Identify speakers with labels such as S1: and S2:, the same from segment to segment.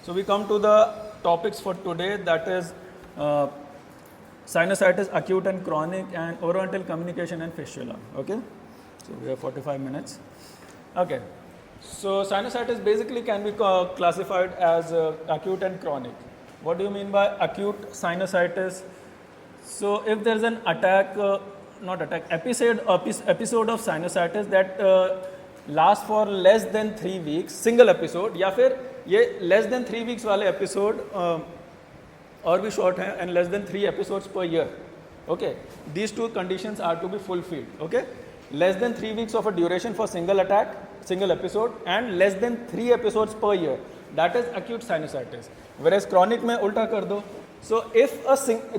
S1: So we come to the topics for today, that is sinusitis, acute and chronic, and orodental communication and fistula. Okay, so we have 45 minutes. Okay, so sinusitis basically can be classified as acute and chronic. What do you mean by acute sinusitis? So if there is an episode of sinusitis that lasts for less than 3 weeks, single episode, या फिर ये less than 3 weeks वाले episode और भी short हैं and less than 3 episodes per year. Okay, these two conditions are to be fulfilled. Okay, less than 3 weeks of a duration for single attack, single episode, and less than 3 episodes per year. That is acute sinusitis. Whereas chronic में उल्टा कर दो. So if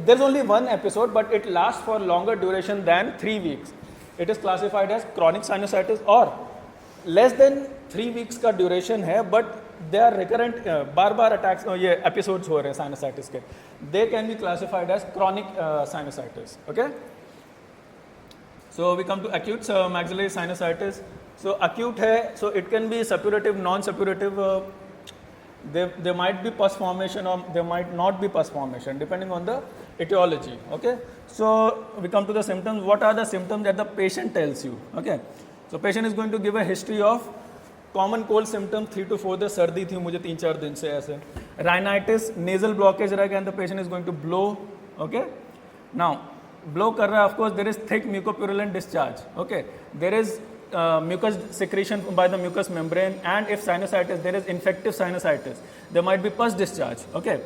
S1: there's only one episode but it lasts for longer duration than 3 weeks, it is classified as chronic sinusitis. Or less than 3 weeks का duration है but they are recurrent, bar attacks ये episodes हो रहे हैं sinusitis के, they can be classified as chronic sinusitis. Okay. So we come to acute maxillary sinusitis. So acute है, so it can be suppurative, non-suppurative. There might be pus formation or there might not be pus formation depending on the etiology. Okay, so we come to the symptoms. What are the symptoms that the patient tells you? Okay, so patient is going to give a history of common cold symptoms 3 to 4 days. सर्दी थी मुझे 3-4 दिन से ऐसे. Rhinitis, nasal blockage रहेगा and the patient is going to blow. Okay, now blow कर रहा है, of course there is thick mucopurulent discharge. Okay, there is mucus secretion by the mucous membrane, and if sinusitis, there is infective sinusitis, there might be pus discharge. Okay,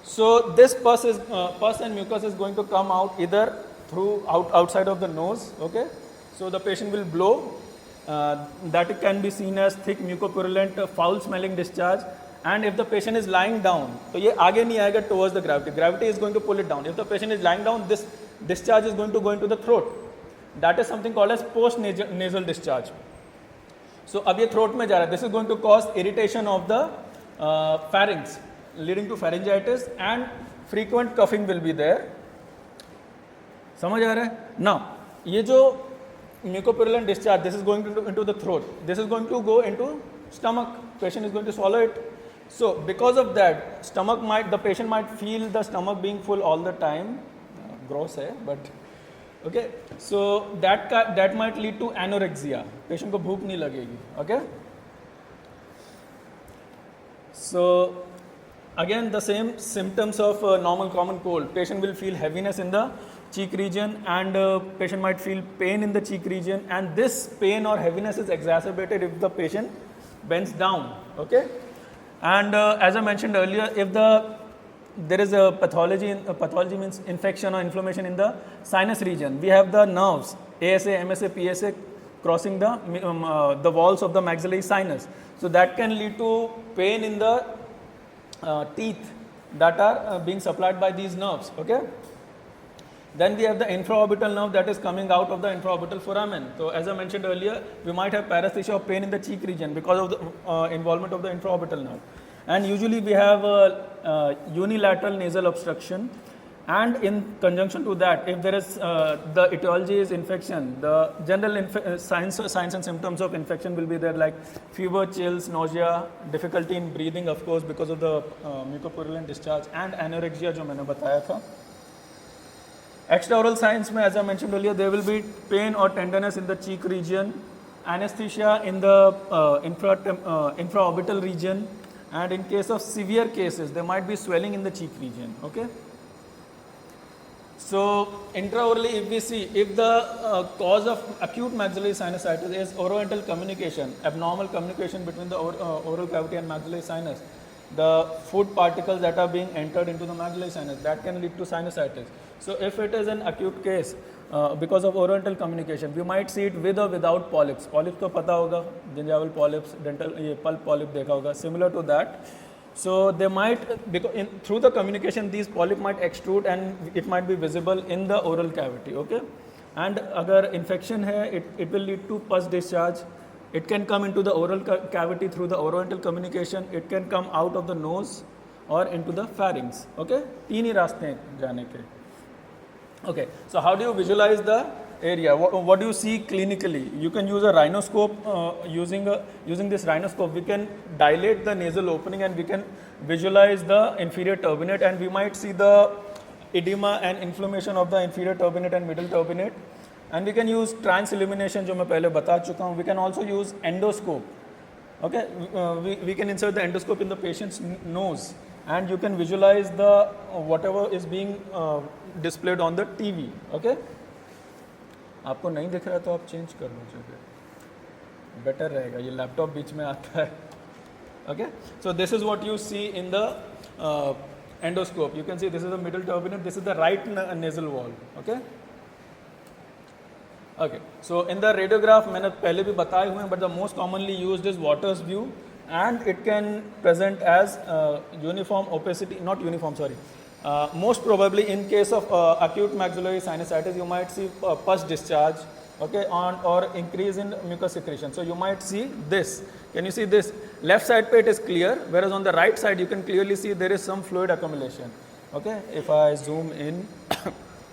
S1: so this pus and mucus is going to come out either through outside of the nose. Okay, so the patient will blow, that it can be seen as thick mucopurulent foul smelling discharge. And if the patient is lying down, तो ये आगे नहीं आएगा towards the gravity is going to pull it down. If the patient is lying down, this discharge is going to go into the throat. That is something called as post nasal discharge. So अब ये throat में जा रहा है. This is going to cause irritation of the pharynx, leading to pharyngitis, and frequent coughing will be there. समझ आ रहा है? Now ये जो mucopurulent discharge, this is going into the throat. This is going to go into stomach. Patient is going to swallow it. So because of that, the patient might feel the stomach being full all the time. Gross है, but okay. So that might lead to anorexia. Patient को भूख नहीं लगेगी. Okay. So again the same symptoms of normal common cold. Patient will feel heaviness in the cheek region, and patient might feel pain in the cheek region, and this pain or heaviness is exacerbated if the patient bends down. Okay, and as I mentioned earlier, if there is a pathology means infection or inflammation in the sinus region, we have the nerves ASA, MSA, PSA crossing the walls of the maxillary sinus, so that can lead to pain in the teeth that are being supplied by these nerves. Okay, then we have the infraorbital nerve that is coming out of the infraorbital foramen. So as I mentioned earlier, we might have paresthesia or pain in the cheek region because of the involvement of the infraorbital nerve. And usually we have unilateral nasal obstruction, and in conjunction to that, if there is the etiology is infection, the general signs and symptoms of infection will be there, like fever, chills, nausea, difficulty in breathing, of course because of the mucopurulent discharge, and anorexia जो मैंने बताया था. Extraoral signs में, as I mentioned earlier, there will be pain or tenderness in the cheek region, anesthesia in the infraorbital region, and in case of severe cases, there might be swelling in the cheek region. Okay. So intraorally, if we see, if the cause of acute maxillary sinusitis is orodental communication, abnormal communication between the oral cavity and maxillary sinus, the food particles that are being entered into the maxillary sinus, that can lead to sinusitis. So if it is an acute case because of orodental communication, we might see it with or without polyps. Polyps को पता होगा, gingival polyps, dental pulp polyp देखा होगा. Similar to that, so they might, through the communication, these polyp might extrude and it might be visible in the oral cavity. Okay, and अगर infection है, it will lead to pus discharge. It can come into the oral cavity through the orodental communication. It can come out of the nose or into the pharynx. Okay, तीन ही रास्ते हैं जाने के. Okay, so how do you visualize the area. What do you see clinically? You can use a rhinoscope. Using this rhinoscope, we can dilate the nasal opening and we can visualize the inferior turbinate, and we might see the edema and inflammation of the inferior turbinate and middle turbinate. And we can use trans illumination, जो मैं पहले बता चुका हूँ. We can also use endoscope. Okay, we can insert the endoscope in the patient's nose, and you can visualize the whatever is being displayed on the TV. Okay. आपको नहीं दिख रहा तो आप चेंज कर लो जगह, बेटर रहेगा. ये लैपटॉप बीच में आता है. Okay, so this is what you see in the endoscope. You can see this is the middle turbinate, this is the right nasal wall. Okay. Okay, so in the radiograph मैंने पहले भी बताए हुए हैं, but the most commonly used is Waters view, and it can present as uniform opacity, not uniform, sorry. Most probably in case of acute maxillary sinusitis, you might see pus discharge, okay, or increase in mucus secretion. So you might see this. Can you see this? Left side pit is clear, whereas on the right side you can clearly see there is some fluid accumulation. Okay, if I zoom in,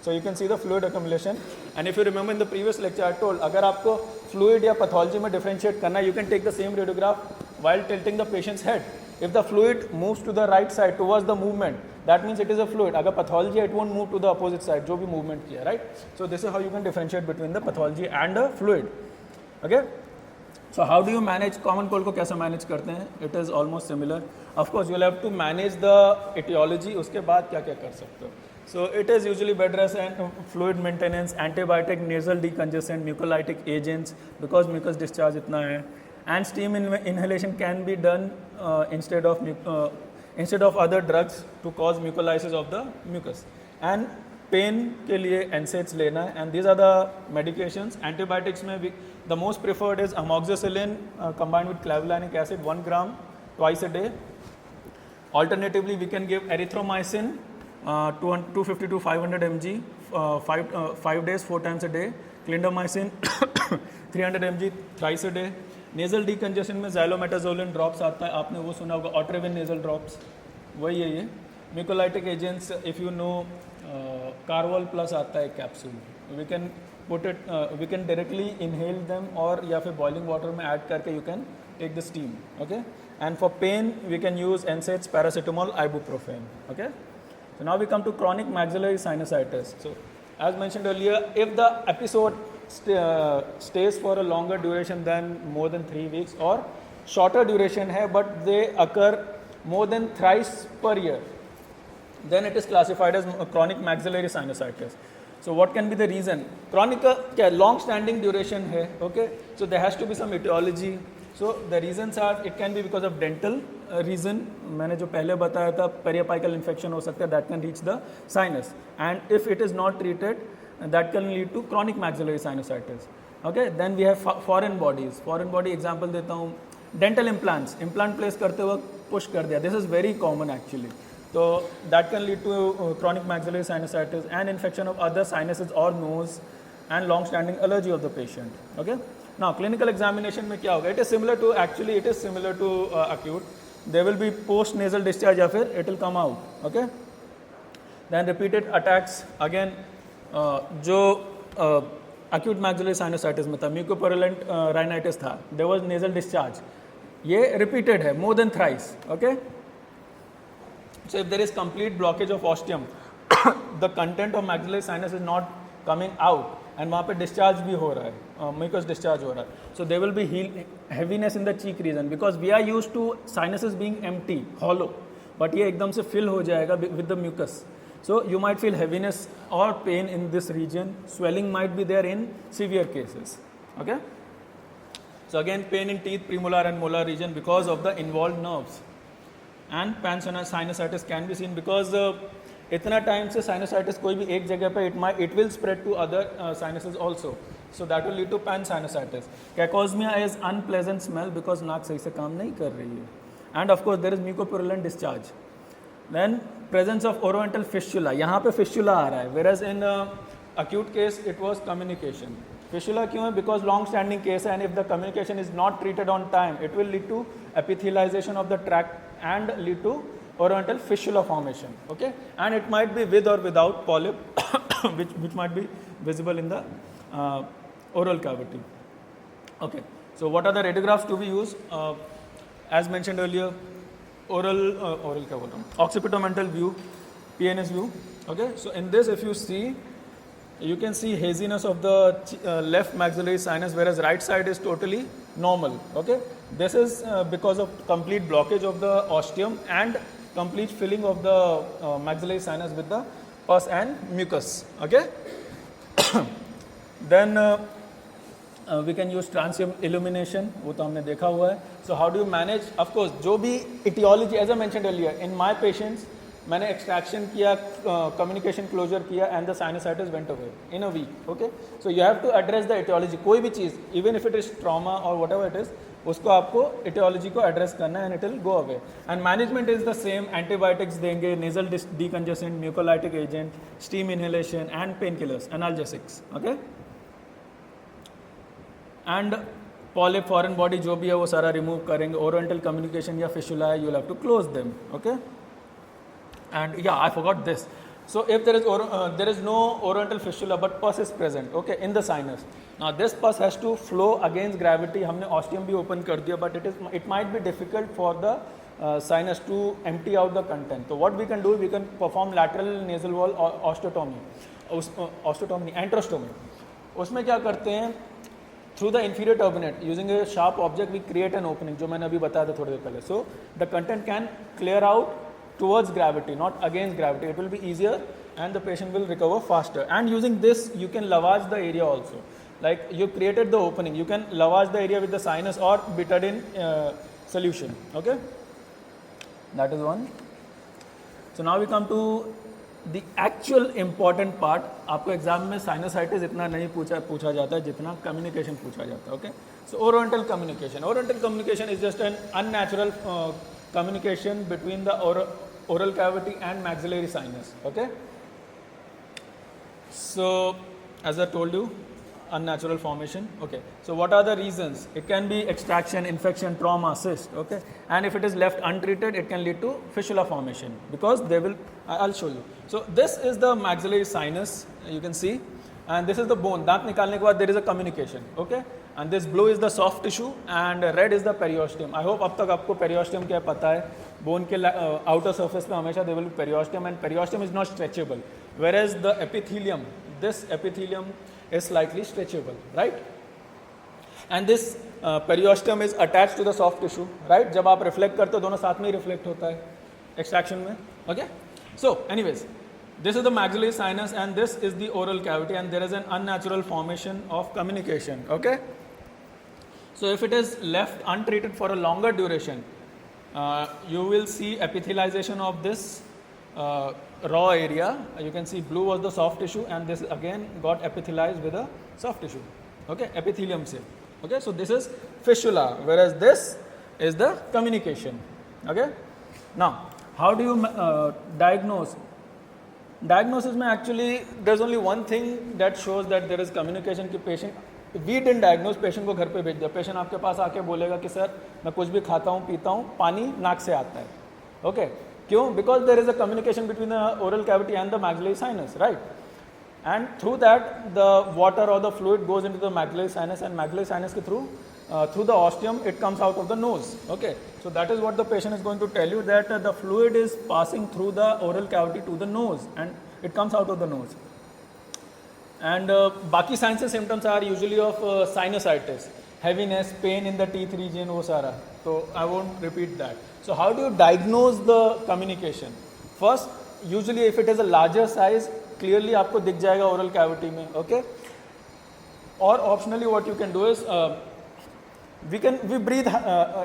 S1: so you can see the fluid accumulation. And if you remember in the previous lecture I told, अगर आपको fluid या pathology में differentiate करना है, you can take the same radiograph while tilting the patient's head. If the fluid moves to the right side towards the movement, that means it is a fluid. अगर pathology है, it won't move to the opposite side, जो भी movement किया, right? So this is how you can differentiate between the pathology and the fluid. Okay? So how do you manage common cold को कैसे manage करते हैं? It is almost similar. Of course, you will have to manage the etiology. उसके बाद क्या क्या कर सकते हो? So it is usually bed rest and fluid maintenance, antibiotic, nasal decongestant, mucolytic agents because mucus discharge इतना है, and steam inhalation can be done instead of other drugs to cause mucolysis of the mucus. And pain के लिए NSAIDs लेना है, and these are the medications. Antibiotics में the most preferred is amoxicillin combined with clavulanic acid 1 gram twice a day. Alternatively, we can give erythromycin 250 to 500 mg 5 days 4 times a day. Clindamycin 300 mg thrice a day. Nasal decongestion में xylometazoline drops आता है, आपने वो सुना होगा, Otrivin nasal drops, वही है ये. Mucolytic agents, if you know, Carval plus आता है capsule. We can put it, we can directly inhale them, or या फिर boiling water में add करके you can take the steam. Okay. And for pain, we can use NSAIDs, paracetamol, ibuprofen. Okay. So now we come to chronic maxillary sinusitis. So as mentioned earlier, if the episode stays for a longer duration than more than 3 weeks, or shorter duration hai but they occur more than thrice per year, then it is classified as chronic maxillary sinusitis. So what can be the reason? Chronic long standing duration hai, okay, so there has to be some etiology. So the reasons are, it can be because of dental reason, मैंने जो पहले बताया था, periapical infection हो सकता है, that can reach the sinus, and if it is not treated, that can lead to chronic maxillary sinusitis. Okay, then we have foreign bodies. Foreign body example देता हूँ, dental implants, implant place करते वक्त push कर दिया, this is very common actually. So that can lead to chronic maxillary sinusitis and infection of other sinuses or nose, and long standing allergy of the patient. Okay. Now clinical examination में क्या होगा? It is similar to, actually it is similar to acute. There will be post nasal discharge या फिर it will come out. Okay. Then repeated attacks again. जो acute maxillary sinusitis में था, mucopurulent rhinitis था, there was nasal discharge. ये repeated है, more than thrice. Okay. So if there is complete blockage of ostium, the content of maxillary sinus is not coming out, and वहाँ पे discharge भी हो रहा है, mucus discharge हो रहा है. So there will be heaviness in the cheek region, because we are used to sinuses being empty, hollow, but ये एकदम से fill हो जाएगा with the mucus. So you might feel heaviness or pain in this region. Swelling might be there in severe cases. Okay. So again, pain in teeth, premolar and molar region because of the involved nerves. And pansinusitis can be seen because इतना time से sinusitis कोई भी एक जगह पे it will spread to other sinuses also. So that will lead to pansinusitis. Cacosmia is unpleasant smell because नाक सही से काम नहीं कर रही है. And of course there is mucopurulent discharge. Then presence of orodental fistula. यहाँ पे fistula आ रहा है. Whereas in acute case it was communication. Fistula क्यों है? Because long standing case है, and if the communication is not treated on time, it will lead to epithelialization of the tract and lead to orodental fistula formation. Okay, and it might be with or without polyp, which might be visible in the oral cavity. Okay, so what are the radiographs to be used? As mentioned earlier, occipitomental view, PNS view. Okay, so in this, if you see, you can see haziness of the left maxillary sinus, whereas right side is totally normal. Okay, this is because of complete blockage of the ostium and complete filling of the maxillary sinus with the pus and mucus. Okay, then we can use transient illumination, वो तो हमने देखा हुआ है. So how do you manage? Of course, जो भी etiology, as I mentioned earlier, in my patients, मैंने extraction किया, communication closure किया, and the sinusitis went away in a week. Okay, so you have to address the etiology. कोई भी चीज़, even if it is trauma or whatever it is, उसको आपको etiology को address करना है and it will go away. And management is the same. Antibiotics देंगे, nasal decongestant, mucolytic agent, steam inhalation, and painkillers, analgesics. Okay. And polyp foreign body जो भी है वो सारा रिमूव करेंगे. ओरेंटल कम्युनिकेशन या फिशुला है, you have to close them. Okay, and या I forgot this. So if there is no oroantral fistula but pus is present, okay, in the sinus. Now this pus has to flow against gravity. हमने ostium भी open कर दिया, but it might be difficult for the sinus to empty out the content. तो what we can do, we can perform lateral nasal wall osteotomy, एंट्रोस्टोमी. उसमें क्या करते हैं, through the inferior turbinate using a sharp object we create an opening, जो मैंने अभी बताया था थोड़ी देर पहले. So the content can clear out towards gravity, not against gravity. It will be easier and the patient will recover faster. And using this you can lavage the area also. Like you created the opening, you can lavage the area with the sinus or betadine solution. Okay, that is one. So now we come to the actual important part. आपको exam में sinusitis इतना नहीं पूछा जाता है जितना communication पूछा जाता है. Okay, so oroantral communication is just an unnatural communication between the oral cavity and maxillary sinus. Okay, so as I told you, unnatural formation. Okay, so what are the reasons? It can be extraction, infection, trauma, cyst. Okay, and if it is left untreated, it can lead to fistula formation because they will, I'll show you. So this is the maxillary sinus, you can see, and this is the bone. दांत निकालने के बाद there is a communication. Okay, and this blue is the soft tissue and red is the periosteum. I hope अब तक आपको periosteum क्या पता है. Bone के outer surface पे हमेशा there will be periosteum, and periosteum is not stretchable, whereas the epithelium, this epithelium is slightly stretchable, right? And this periosteum is attached to the soft tissue, right? जब आप reflect करते हो दोनों साथ में ही reflect होता है extraction में. Okay, so anyways, this is the maxillary sinus and this is the oral cavity, and there is an unnatural formation of communication. Okay, so if it is left untreated for a longer duration, you will see epithelialization of this raw area. You can see blue was the soft tissue and this again got epithelized with a soft tissue. Okay, epithelium से. Okay, so this is fistula, whereas this is the communication. Okay, now how do you diagnose? Diagnosis में actually there's only one thing that shows that there is communication कि patient, we didn't diagnose, patient को घर पे भेज दिया. Patient आपके पास आके बोलेगा कि सर मैं कुछ भी खाता हूँ पीता हूँ, पानी नाक से आता है. Okay, क्यों? Because there is a communication between the oral cavity and the maxillary sinus, right? And through that the water or the fluid goes into the maxillary sinus, and maxillary sinus के through the ostium it comes out of the nose. Okay, so that is what the patient is going to tell you, that the fluid is passing through the oral cavity to the nose and it comes out of the nose. And बाकी signs and symptoms are usually of sinusitis, heaviness, pain in the teeth region, वो सारा. So I won't repeat that. So how do you diagnose the communication? First, usually if it is a larger size, clearly आपको दिख जाएगा oral cavity में. Okay, or optionally what you can do is we breathe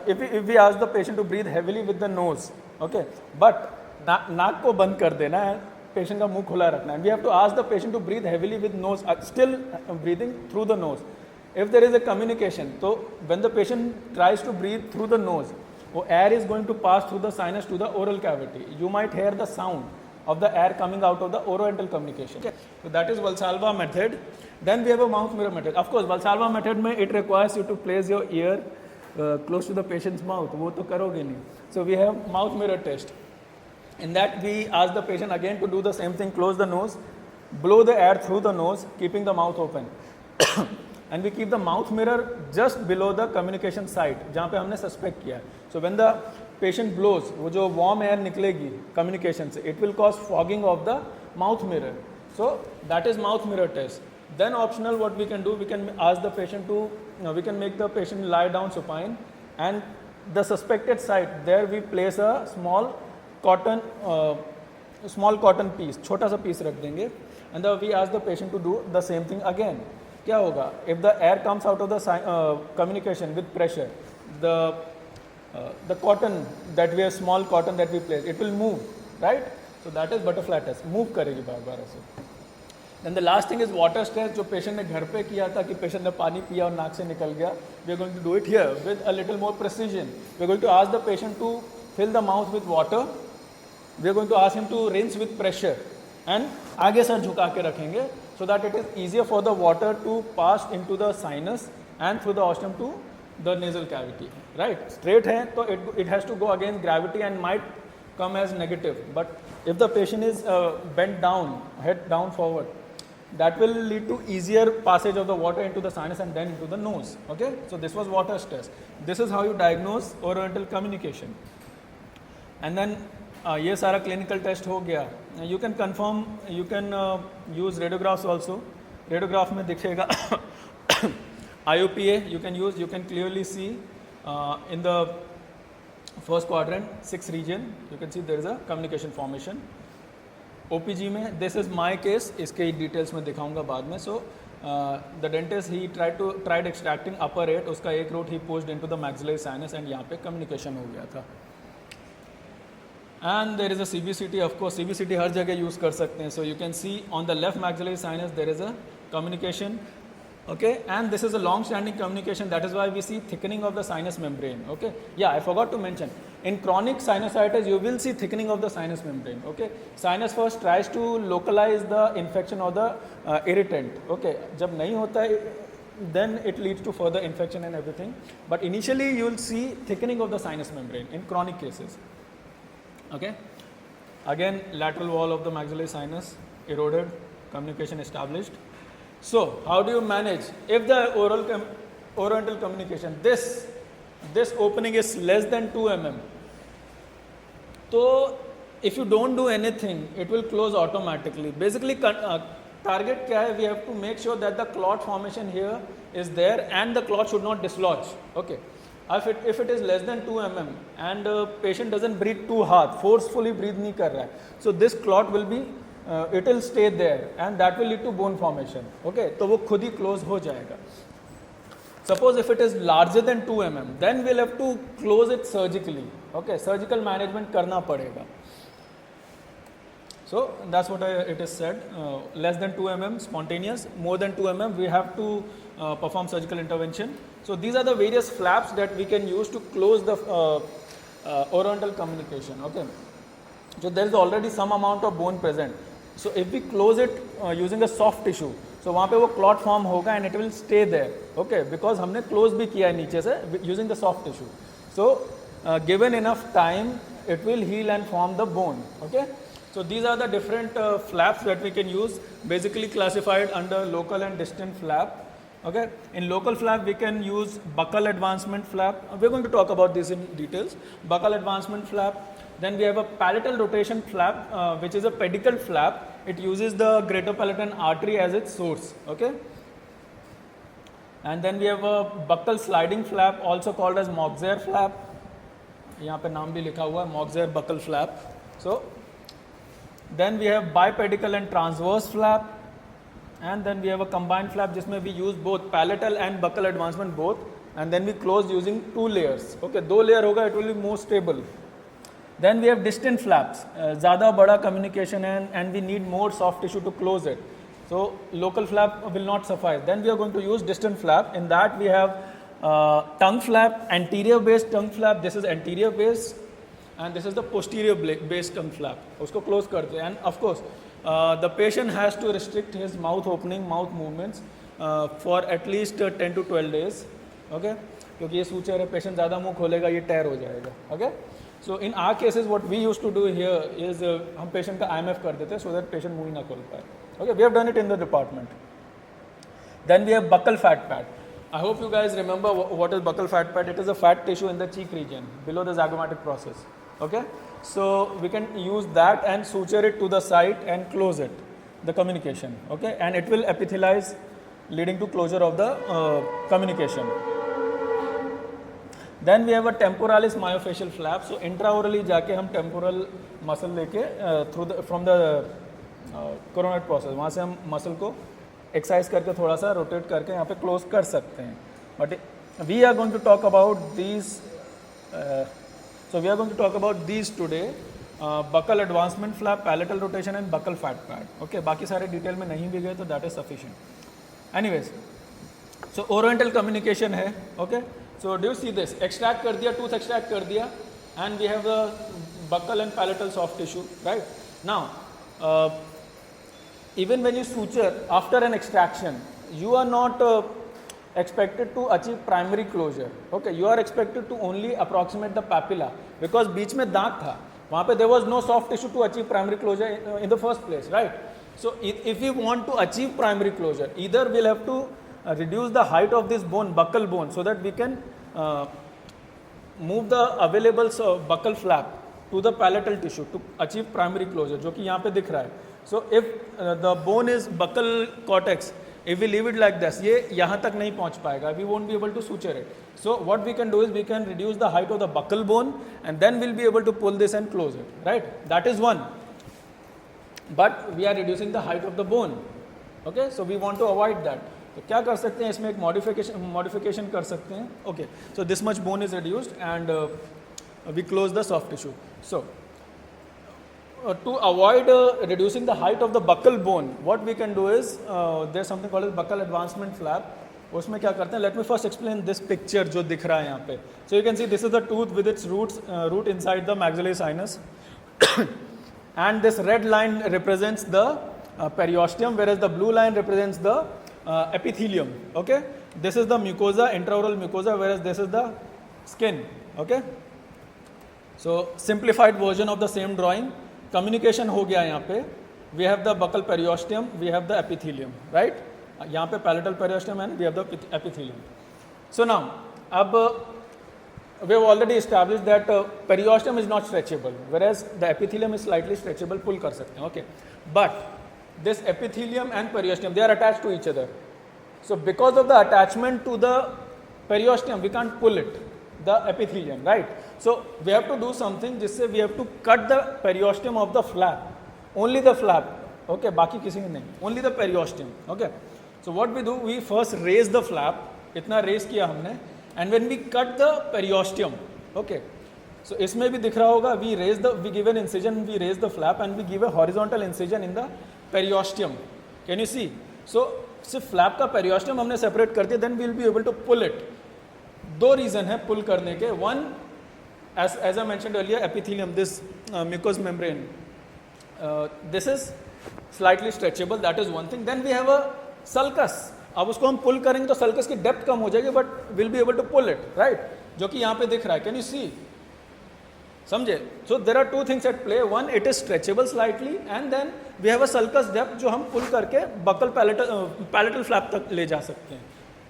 S1: if we ask the patient to breathe heavily with the nose. Okay, but नाक को बंद कर देना है, patient का मुंह खुला रखना है. We have to ask the patient to breathe heavily with nose, still breathing through the nose. If there is a communication, so when the patient tries to breathe through the nose, air is going to pass through the sinus to the oral cavity. You might hear the sound of the air coming out of the orodental communication. Okay. So that is Valsalva method. Then we have a mouth mirror method. Of course, Valsalva method में it requires you to place your ear close to the patient's mouth. वो तो करोगे नहीं. So we have mouth mirror test. In that we ask the patient again to do the same thing. Close the nose, blow the air through the nose, keeping the mouth open. and we keep the mouth mirror just below the communication site जहाँ पे हमने suspect किया है. So when the patient blows, वो जो warm air निकलेगी communication से, it will cause fogging of the mouth mirror. So that is mouth mirror test. Then optional, what we can do, we can ask the patient to, we can make the patient lie down supine, and the suspected site, there we place a small cotton piece, छोटा सा piece रख देंगे, and we ask the patient to do the same thing again. क्या होगा? If the air comes out of the communication with pressure, the cotton that we have, small cotton that we place, it will move, right? So that is butterfly test. Move करेगी बार बार ऐसे. Then the last thing is water stress, जो patient ने घर पे किया था कि patient ने पानी पिया और नाक से निकल गया. We are going to do it here with a little more precision. We are going to ask the patient to fill the mouth with water. We are going to ask him to rinse with pressure, and आगे sir झुका के रखेंगे so that it is easier for the water to pass into the sinus and through the ostrum to the nasal cavity. Right? Straight है तो it has to go against gravity and might come as negative. But if the patient is bent down, head down forward, that will lead to easier passage of the water into the sinus and then into the nose. Okay, so this was water stress. This is how you diagnose oral communication. And then ये सारा clinical test हो गया. You can confirm, you can use radiographs also. Radiograph में दिखेगा IOPA you can use. You can clearly see in the first quadrant, 6 region, you can see there is a communication formation. OPG में, this is my case, इसके details में दिखाऊंगा बाद में. So the dentist, he tried extracting upper 8, उसका एक root he pushed into the maxillary sinus and यहाँ पे communication हो गया था. And there is a CBCT, of course CBCT हर जगह use कर सकते हैं. So you can see on the left maxillary sinus there is a communication. Okay, and this is a long standing communication, that is why we see thickening of the sinus membrane. Okay, yeah, I forgot to mention, in chronic sinusitis you will see thickening of the sinus membrane. Okay, sinus first tries to localize the infection or the irritant. Okay, जब नहीं होता है then it leads to further infection and everything, but initially you will see thickening of the sinus membrane in chronic cases. Okay, again lateral wall of the maxillary sinus eroded, communication established. So how do you manage if the oral communication, this opening is less than 2 mm? So if you don't do anything, it will close automatically. Basically target क्या है? We have to make sure that the clot formation here is there and the clot should not dislodge. Okay, if it is less than 2 mm and patient doesn't breathe too hard, forcefully breathe नहीं कर रहा है, so this clot will be it will stay there and that will lead to bone formation. Okay, तो वो खुद ही close हो जाएगा. Suppose if it is larger than 2 mm, then we'll have to close it surgically. Okay, surgical management करना पड़ेगा. So that's what it is said. Less than 2 mm spontaneous, more than 2 mm we have to perform surgical intervention. So these are the various flaps that we can use to close the oral communication. Okay, so there is already some amount of bone present. So if we close it using a soft tissue, so वहाँ पे वो clot form होगा and it will stay there. Okay, because हमने close भी किया है नीचे से using the soft tissue. So given enough time, it will heal and form the bone. Okay, so these are the different flaps that we can use, basically classified under local and distant flap. Okay, in local flap we can use buccal advancement flap. We're going to talk about this in details. Buccal advancement flap. Then we have a palatal rotation flap, which is a pedicle flap. It uses the greater palatine artery as its source. Okay. And then we have a buccal sliding flap, also called as Maxillary flap. यहाँ पे नाम भी लिखा हुआ है, Maxillary buccal flap. So then we have bipedical and transverse flap, and then we have a combined flap जिसमें we use both palatal and buccal advancement both, and then we close using 2 layers. Okay, 2 layer होगा, it will be more stable. Then we have distant flaps, ज़्यादा बड़ा communication and we need more soft tissue to close it. So local flap will not suffice. Then we are going to use distant flap. In that we have tongue flap, anterior based tongue flap. This is anterior based, and this is the posterior based tongue flap. उसको close करते हैं. And of course, the patient has to restrict his mouth opening, mouth movements for at least 10 to 12 days. Okay, क्योंकि ये suture है, patient ज़्यादा मुँह खोलेगा, ये tear हो जाएगा. Okay. So in our cases, what we used to do here is हम patient का IMF कर देते हैं so that patient मुँह ही ना खोल पाए. Okay, we have done it in the department. Then we have buccal fat pad. I hope you guys remember what is buccal fat pad. It is a fat tissue in the cheek region below the zygomatic process. Okay, so we can use that and suture it to the site and close it, the communication. Okay, and it will epithelialize, leading to closure of the communication. Then we have a temporalis myofascial flap. So intraorally जाके हम temporal muscle लेके from the coronary process, वहाँ से हम muscle को exercise करके थोड़ा सा rotate करके यहाँ पे close कर सकते हैं. But we are going to talk about these. So we are going to talk about these today. Buccal advancement flap, palatal rotation and buccal fat pad. Okay, बाकी सारे detail में नहीं भी गए तो that is sufficient. Anyways, so oriental communication है. Okay. So do you see this? Extract कर दिया, tooth extract कर दिया, and we have the buccal and palatal soft tissue, right? Now, even when you suture after an extraction, you are not expected to achieve primary closure. Okay, you are expected to only approximate the papilla because बीच में दांत था, वहाँ पे there was no soft tissue to achieve primary closure in the first place, right? So if we want to achieve primary closure, either we'll have to reduce the height of this bone, buccal bone, so that we can move the available buccal flap to the palatal tissue to achieve primary closure, जो कि यहाँ पे दिख रहा है. So if the bone is buccal cortex, if we leave it like this, ये यहाँ तक नहीं पहुँच पाएगा, we won't be able to suture it. So what we can do is we can reduce the height of the buccal bone and then we'll be able to pull this and close it, right? That is one. But we are reducing the height of the bone. Okay, so we want to avoid that. तो क्या कर सकते हैं इसमें एक modification कर सकते हैं. Okay, so this much bone is reduced and we close the soft tissue. So to avoid reducing the height of the buccal bone, what we can do is there's something called as buccal advancement flap. उसमें क्या करते हैं? Let me first explain this picture जो दिख रहा है यहाँ पे. So you can see this is the tooth with its root inside the maxillary sinus, and this red line represents the periosteum, whereas the blue line represents the epithelium. Okay, this is the mucosa, intraoral mucosa, whereas this is the skin. Okay, so simplified version of the same drawing. Communication हो गया यहाँ पे. We have the buccal periosteum, we have the epithelium, right? यहाँ पे palatal periosteum and we have the epithelium. So now, अब we have already established that periosteum is not stretchable, whereas the epithelium is slightly stretchable, pull कर सकते हैं. Okay, but this epithelium and periosteum, they are attached to each other. So because of the attachment to the periosteum, we can't pull it, the epithelium, right? So we have to do something जिससे we have to cut the periosteum of the flap, only the flap. Okay, बाकी किसी में नहीं, only the periosteum. Okay, so what we do, we first raise the flap, इतना raise किया हमने, and when we cut the periosteum, okay, so इसमें भी दिख रहा होगा, we give an incision, we raise the flap and we give a horizontal incision in the periosteum. Can you see? So सिर्फ flap का periosteum हमने separate कर दिया, then we will be able to pull it. दो reason है pull करने के. One, as I mentioned earlier, epithelium, this mucous membrane, this is slightly stretchable, that is one thing. Then we have a sulcus. अब उसको हम pull करेंगे तो sulcus की depth कम हो जाएगी, but we'll be able to pull it, right? जो कि यहाँ पे दिख रहा है. Can you see? समझे? So there are two things at play. One, it is stretchable slightly, and then we have a sulcus depth जो हम pull करके buccal palatal flap तक ले जा सकते हैं.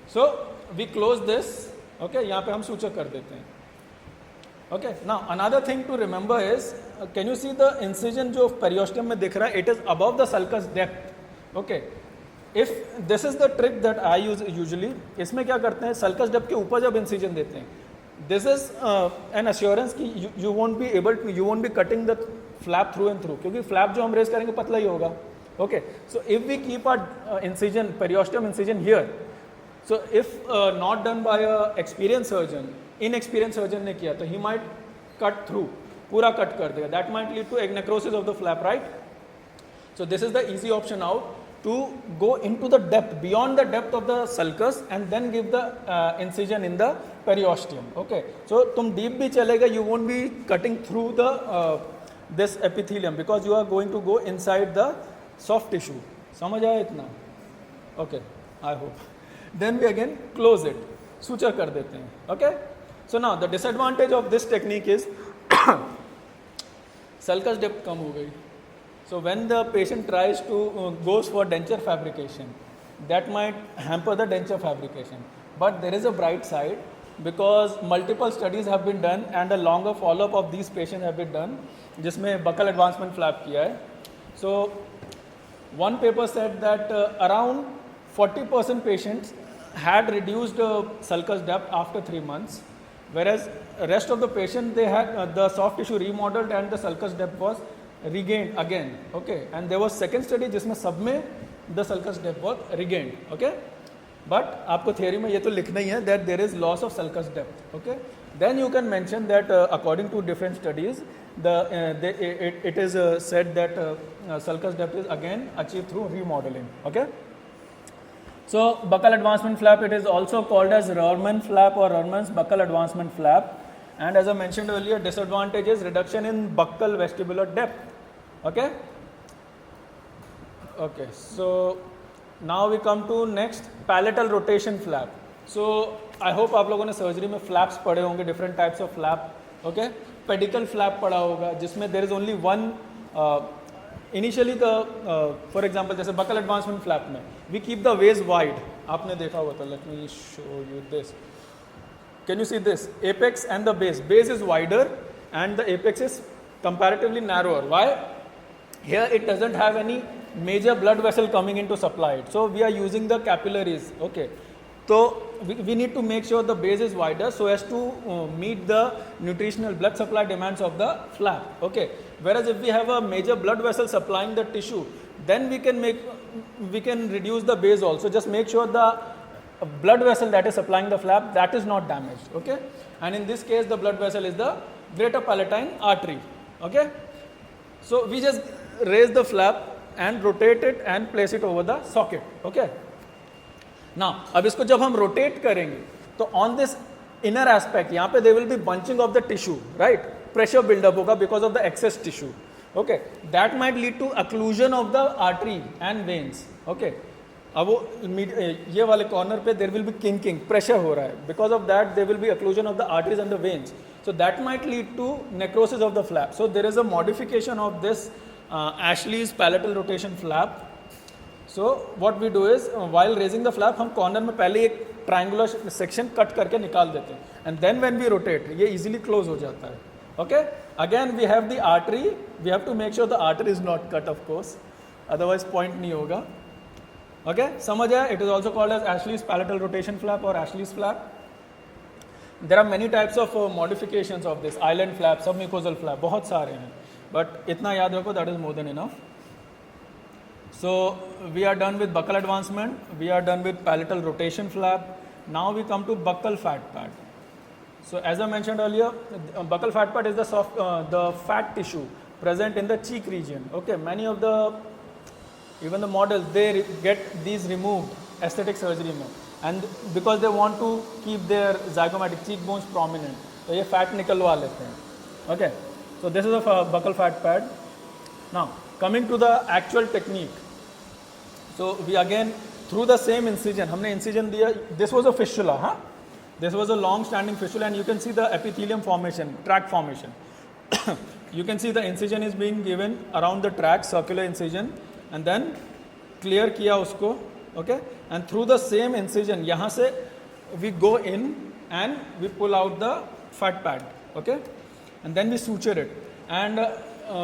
S1: So we close this. Okay, यहाँ पे हम suture कर देते हैं. Okay, now another thing to remember is, can you see the incision जो periosteum में दिख रहा है? It is above the sulcus depth. Okay, if this is the trick that I use usually, इसमें क्या करते हैं? Sulcus depth के ऊपर जब incision देते हैं, this is an assurance कि you won't be cutting the flap through and through, क्योंकि flap जो हम raise करेंगे पतला ही होगा. Okay, so if we keep our incision, periosteum incision here, so if not done by a experienced surgeon, inexperienced surgeon ने किया, तो he might cut through, पूरा cut कर देगा. That might lead to a necrosis of the flap, right? So this is the easy option out, to go into the depth, beyond the depth of the sulcus, and then give the incision in the periosteum. Okay, so तुम deep भी चलेगा, you won't be cutting through the this epithelium because you are going to go inside the soft tissue. समझ आया इतना? Okay, I hope. Then we again close it, suture कर देते हैं. Okay, so now the disadvantage of this technique is sulcus depth कम हो गई. So when the patient tries to goes for denture fabrication, that might hamper the denture fabrication. But there is a bright side, because multiple studies have been done and a longer follow-up of these patients have been done, जिसमें buccal advancement flap किया है. So one paper said that around 40% patients had reduced sulcus depth after 3 months, whereas rest of the patient they had the soft tissue remodeled and the sulcus depth was regained again. Okay, and there was second study जिसमें सब में the sulcus depth was regained. Okay, but आपको theory में ये तो लिखना ही है that there is loss of sulcus depth. Okay, then you can mention that according to different studies it is said that sulcus depth is again achieved through remodeling. Okay. So buccal advancement flap, it is also called as Rohrmann flap or Rohrmann's buccal advancement flap, and as I mentioned earlier, disadvantage is reduction in buccal vestibular depth. Okay. Okay, so now we come to next, palatal rotation flap. So I hope आप लोगों ने surgery में flaps पढ़े होंगे, different types of flap. Okay, pedicle flap पढ़ा होगा जिसमें there is only one initially the for example जैसे buccal advancement flap में we keep the waist wide. आपने देखा होगा तो let me show you this. Can you see this? Apex and the base. Base is wider and the apex is comparatively narrower. Why? Here it doesn't have any major blood vessel coming in to supply it. So we are using the capillaries. Okay. So we need to make sure the base is wider so as to meet the nutritional blood supply demands of the flap. Okay. Whereas if we have a major blood vessel supplying the tissue, then we can reduce the base also. Just make sure the blood vessel that is supplying the flap, that is not damaged. Okay. And in this case the blood vessel is the greater palatine artery. Okay. So we just raise the flap and rotate it and place it over the socket. Okay. Now, अब इसको जब हम rotate करेंगे, तो on this inner aspect, यहाँ पे there will be bunching of the tissue, right? Pressure build up होगा because of the excess tissue. Okay. That might lead to occlusion of the artery and veins. Okay. अब वो ये वाले corner पे there will be kinking, pressure हो रहा है. Because of that, there will be occlusion of the arteries and the veins. So that might lead to necrosis of the flap. So there is a modification of this Ashley's palatal rotation flap. So what we do is while raising the flap, हम corner में पहले एक triangular section cut करके निकाल देते हैं, and then when we rotate, ये easily close हो जाता है. Okay. Again we have the artery. We have to make sure the artery is not cut, of course. Otherwise point नहीं होगा. Okay. समझ आया? It is also called as Ashley's palatal rotation flap or Ashley's flap. There are many types of modifications of this island flap, submucosal flap, बहुत सारे हैं. But इतना याद रखो, that is more than enough. So we are done with buccal advancement. We are done with palatal rotation flap. Now we come to buccal fat pad. So as I mentioned earlier, buccal fat pad is the fat tissue present in the cheek region. Okay, many of even the models, they get these removed aesthetic surgery में, and because they want to keep their zygomatic cheekbones prominent, तो ये fat निकलवा लेते हैं. Okay, so this is a buccal fat pad. Now coming to the actual technique. So we again through the same incision, हमने incision दिया. This was a fistula, huh? This was a long-standing fistula, and you can see the epithelium formation, tract formation. You can see the incision is being given around the tract, circular incision, and then clear किया उसको, okay? And through the same incision, यहाँ से we go in and we pull out the fat pad, okay? And then we suture it, and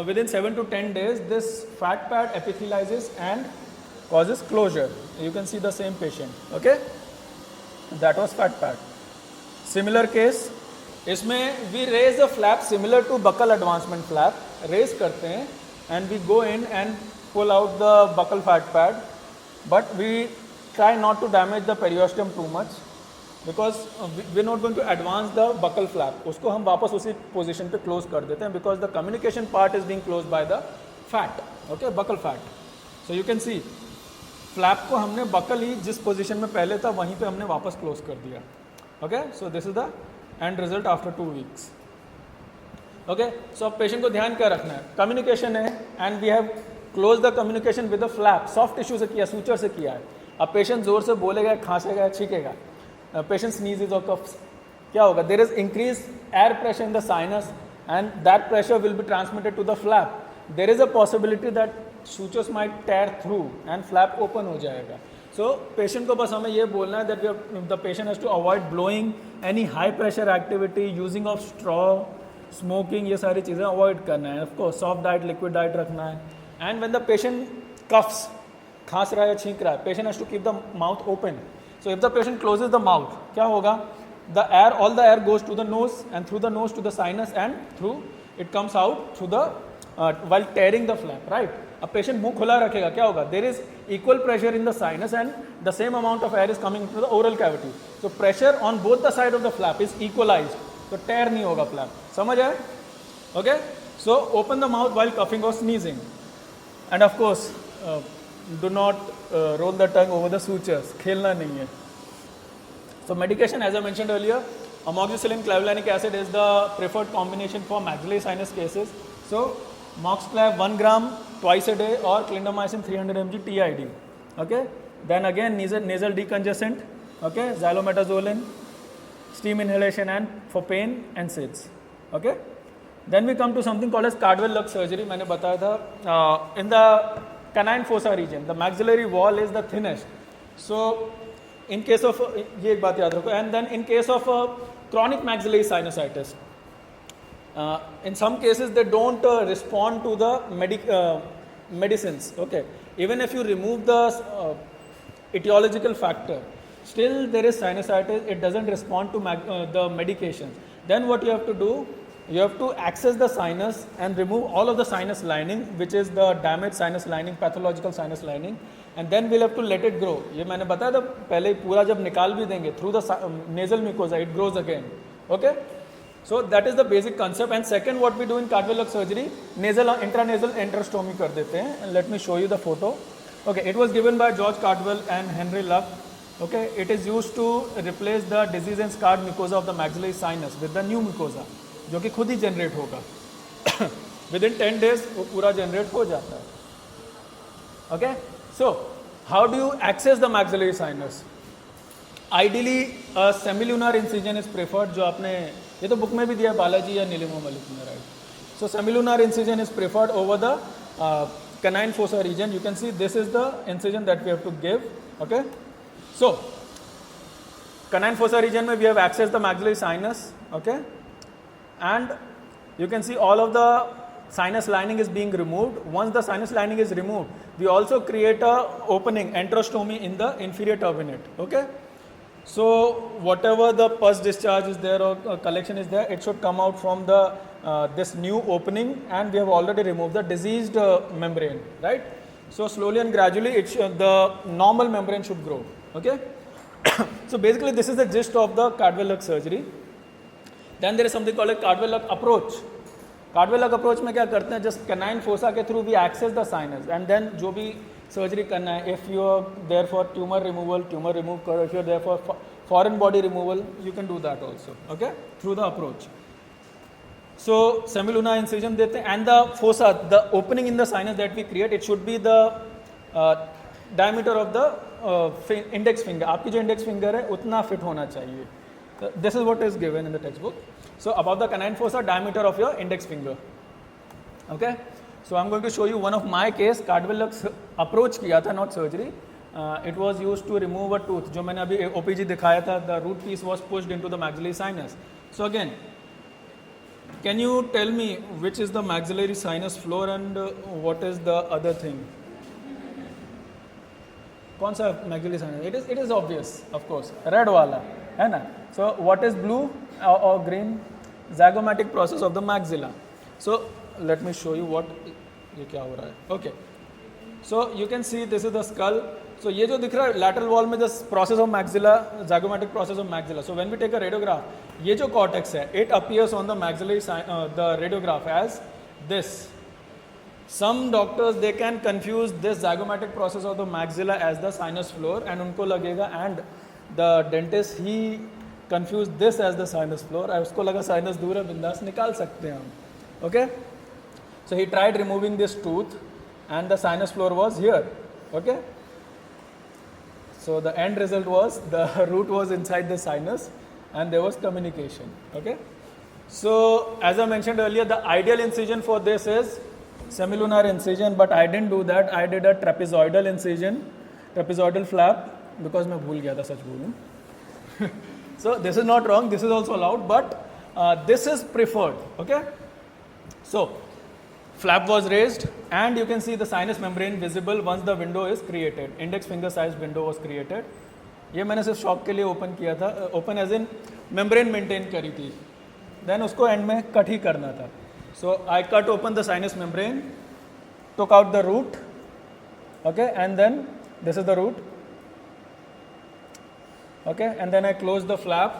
S1: within 7 to 10 days, this fat pad epithelializes and causes closure. You can see the same patient, okay? That was fat pad. Similar case, इसमें we raise the flap similar to buccal advancement flap, raise करते हैं, and we go in and pull out the buccal fat pad, but we try not to damage the periosteum too much because we're not going to advance the buccal flap. उसको हम वापस उसी position पे close कर देते हैं because the communication part is being closed by the fat, okay, buccal fat. So you can see flap को हमने buccal ही जिस position में पहले था वहीं पे हमने वापस close कर दिया. Okay, so this is the end result after 2 weeks. Okay, so अब patient को ध्यान क्या रखना है? Communication है, and we have closed the communication with the flap. Soft tissue से किया, suture से किया है. अब patient जोर से बोलेगा, खांसेगा, छींकेगा. Patient sneezes or coughs. क्या होगा? There is increased air pressure in the sinus, and that pressure will be transmitted to the flap. There is a possibility that sutures might tear through and flap open हो जाएगा. So patient को बस हमें ये बोलना है that the patient has to avoid blowing, any high pressure activity, using of straw, smoking, ये सारी चीज़ें avoid करना है. Of course soft diet, liquid diet रखना है. And when the patient coughs, खांस रहा है या छींक रहा है, patient has to keep the mouth open. So if the patient closes the mouth, क्या होगा? All the air goes to the nose, and through the nose to the sinus, and through it comes out through the while tearing the flap, right? अब patient मुंह खुला रखेगा, क्या होगा? There is equal pressure in the sinus and the same amount of air is coming to the oral cavity. So pressure on both the side of the flap is equalised, तो tear नहीं होगा flap. समझ आए? Okay. So open the mouth while coughing और sneezing, and of course do not roll the tongue over the sutures. खेलना नहीं है. So medication, as I mentioned earlier, amoxicillin clavulanic acid is the preferred combination for maxillary sinus cases. So Moxclav 1 gram twice a day or clindamycin 300 mg TID. Okay. Then again nasal decongestant. Okay. Xylometazoline, steam inhalation, and for pain and SIDS. Okay. Then we come to something called as Cardwell-Lux surgery. मैंने बताया था in the canine fossa region, the maxillary wall is the thinnest. So in case of ये एक बात याद रखो. And then in case of chronic maxillary sinusitis, in some cases they don't respond to the medicines. Okay, even if you remove the etiological factor, still there is sinusitis. It doesn't respond to the medications. Then what you have to do? You have to access the sinus and remove all of the sinus lining, which is the damaged sinus lining, pathological sinus lining, and then we'll have to let it grow. ये मैंने बताया था पहले, पूरा जब निकाल भी देंगे through the nasal mucosa, it grows again. Okay, so that is the basic concept. And second, what we do in Cardwell-Lux surgery, nasal intranasal enterostomy कर देते हैं. And let me show you the photo. Okay, it was given by George Cardwell and Henry Luck. Okay, it is used to replace the disease and scarred mucosa of the maxillary sinus with the new mucosa, जो कि खुद ही generate होगा. Within 10 days वो पूरा generate हो जाता है. Okay, so how do you access the maxillary sinus? Ideally a semilunar incision is preferred, जो आपने ये तो बुक में भी दिया है, बालाजी या नीलिमा मलिक ने, right. So semilunar incision is preferred over the canine fossa region. You can see this is the incision that we have to give. Okay, so canine fossa region में we have accessed the maxillary sinus. Okay, and you can see all of the sinus lining is being removed. Once the sinus lining is removed, we also create a opening, enterostomy, in the inferior turbinate. Okay, so whatever the pus discharge is there or collection is there, it should come out from the this new opening, and we have already removed the diseased membrane, right? So slowly and gradually the normal membrane should grow. Okay. So basically this is the gist of the Cardwell-Lux surgery. Then there is something called a Cardwell-Lux approach. Cardwell-Lux approach में क्या करते हैं? Just canine fossa के through we access the sinus, and then जो भी surgery करना है, if you are there for tumor removal, tumor remove करो. If you are there for foreign body removal, you can do that also. Okay, through the approach. So semilunar incision देते हैं, and the fossa, the opening in the sinus that we create, it should be the diameter of the index finger. आपकी जो index finger है उतना fit होना चाहिए. This is what is given in the textbook. So about the canine fossa, diameter of your index finger. Okay, so I'm going to show you one of my case. Cardwell-Lux approach किया था, not surgery. It was used to remove a tooth. जो मैंने अभी OPG दिखाया था, the root piece was pushed into the maxillary sinus. So again, can you tell me which is the maxillary sinus floor and what is the other thing? कौन सा maxillary sinus? It is obvious, of course. Red वाला है ना. So what is blue or green? Zygomatic process of the maxilla. So let me show you what ये क्या हो रहा है. Okay, so you can see this is the skull. So ये जो दिख रहा है lateral wall में, this process of maxilla, zygomatic process of maxilla. So when we take a radiograph, ये जो cortex है, it appears on the maxillary the radiograph as this. Some doctors, they can confuse this zygomatic process of the maxilla as the sinus floor, and उनको लगेगा, and the dentist, he confused this as the sinus floor. उसको लगा sinus दूर है, बिंदास निकाल सकते हैं हम. Okay, so he tried removing this tooth and the sinus floor was here. Okay, so the end result was the root was inside the sinus and there was communication. Okay, so as I mentioned earlier, the ideal incision for this is semilunar incision, but I didn't do that. I did a trapezoidal incision. trapezoidal flap, because मैं भूल गया था सच बोलूँ. So this is not wrong, this is also allowed, but this is preferred. Okay. So flap was raised, and you can see the sinus membrane visible once the window is created. Index finger sized window was created. ये मैंने सिर्फ shock के लिए open किया था, open as in membrane maintain करी थी, then उसको एंड में कट ही करना था. So I cut open the sinus membrane, took out the root, okay, and then this is the root, okay, and then I closed the flap.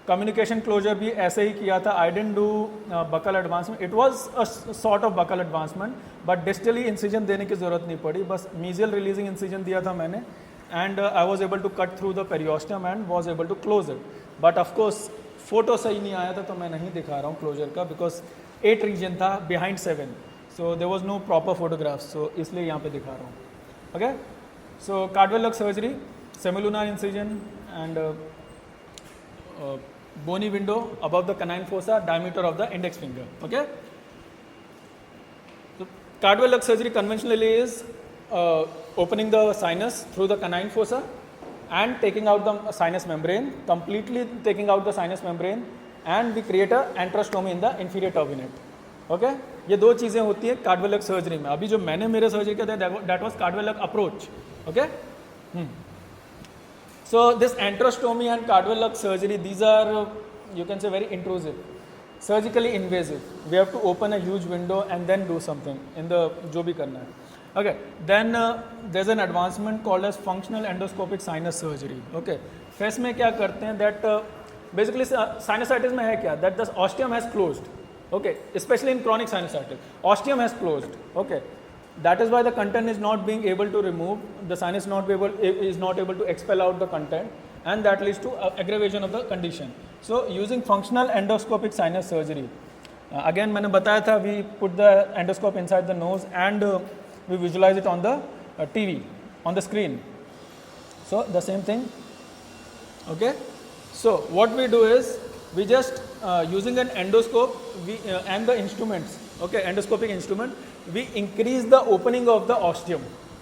S1: Communication closure भी ऐसे ही किया था. I didn't do buccal advancement. It was a sort of buccal advancement, but distally incision देने की ज़रूरत नहीं पड़ी, बस mesial releasing incision दिया था मैंने, and I was able to cut through the periosteum and was able to close it. But of course photo सही नहीं आया था, तो मैं नहीं दिखा रहा हूँ क्लोजर का, because 8 region था behind 7, so there was no proper photographs, so इसलिए यहाँ पे दिखा रहा हूँ. Okay, so cartwheel lug surgery, semilunar incision and bony window above the canine fossa, diameter of the index finger. Okay, so cartwheel lug surgery conventionally is opening the sinus through the canine fossa and taking out the sinus membrane, completely taking out the sinus membrane, and we create a antrostomy in the inferior turbinate. Okay, ये दो चीज़ें होती है Caudwell लग surgery में. अभी जो मैंने मेरे सर्जरी किया था, that was कार्डवेल लग approach. Okay, so this antrostomy and Caudwell लग surgery, these are, you can say, very intrusive, surgically invasive. We have to open a huge window and then do something in the जो भी करना है. Okay, then there's an advancement called as functional endoscopic sinus surgery. Okay, FES में क्या करते हैं, that basically sinusitis में है क्या, that the ostium has closed. Okay, especially in chronic sinusitis, ostium has closed. Okay, that is why the content is not being able to remove, the sinus is not able to expel out the content, and that leads to aggravation of the condition. So using functional endoscopic sinus surgery, again मैंने बताया था, we put the endoscope inside the nose and we visualize it on the TV, on the screen. So the same thing. Okay, so what we do is, we just using an endoscope, and the instruments, okay, endoscopic instrument, we increase the opening of the ostium.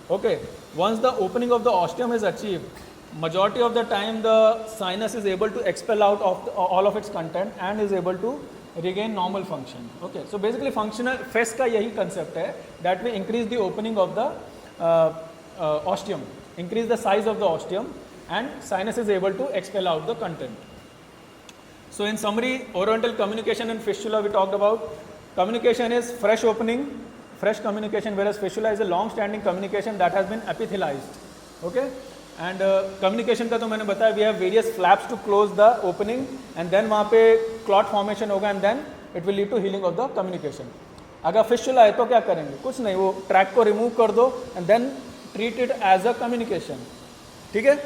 S1: Okay, once the opening of the ostium is achieved, majority of the time the sinus is able to expel out of all of its content and is able to regain normal function. Okay, so basically functional FES का यही concept है, that we increase the opening of the ostium, increase the size of the ostium, and sinus is able to expel out the content. So in summary, orodental communication and fistula we talked about. Communication is fresh opening, fresh communication, whereas fistula is a long standing communication that has been epithelialized. Okay, and communication का तो मैंने बताया, we have various flaps to close the opening, and then वहाँ पे clot formation होगा, and then it will lead to healing of the communication. अगर fistula है तो क्या करेंगे, कुछ नहीं, वो track को remove कर दो and then treat it as a communication. ठीक है,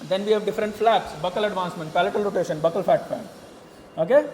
S1: then we have different flaps, buccal advancement, palatal rotation, buccal fat fan. Okay.